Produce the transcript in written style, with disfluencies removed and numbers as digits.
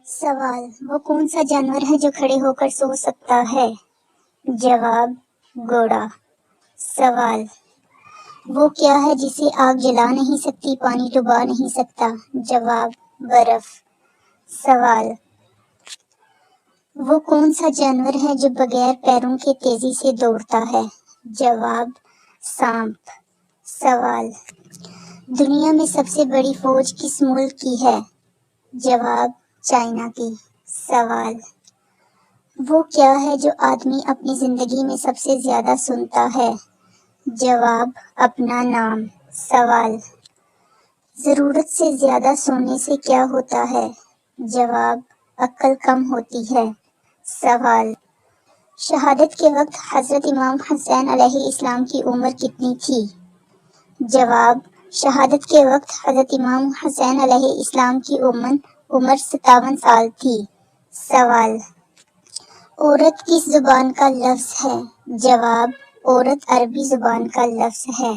سوال: وہ کون سا جانور ہے جو کھڑے ہو کر سو سکتا ہے؟ جواب: گھوڑا۔ سوال: وہ کیا ہے جسے آگ جلا نہیں سکتی، پانی ڈبا نہیں سکتا؟ جواب: برف۔ سوال: وہ کون سا جانور ہے جو بغیر پیروں کے تیزی سے دوڑتا ہے؟ جواب: سانپ۔ سوال: دنیا میں سب سے بڑی فوج کس ملک کی ہے؟ جواب: چائنا کی۔ سوال: وہ کیا ہے جو آدمی اپنی زندگی میں سب سے زیادہ سنتا ہے؟ جواب: اپنا نام۔ سوال: ضرورت سے زیادہ سونے سے کیا ہوتا ہے؟ جواب: عقل کم ہوتی ہے۔ سوال: شہادت کے وقت حضرت امام حسین علیہ السلام کی عمر کتنی تھی؟ جواب: شہادت کے وقت حضرت امام حسین علیہ السلام کی عمر 57 سال تھی۔ سوال: عورت کس زبان کا لفظ ہے؟ جواب: عورت عربی زبان کا لفظ ہے۔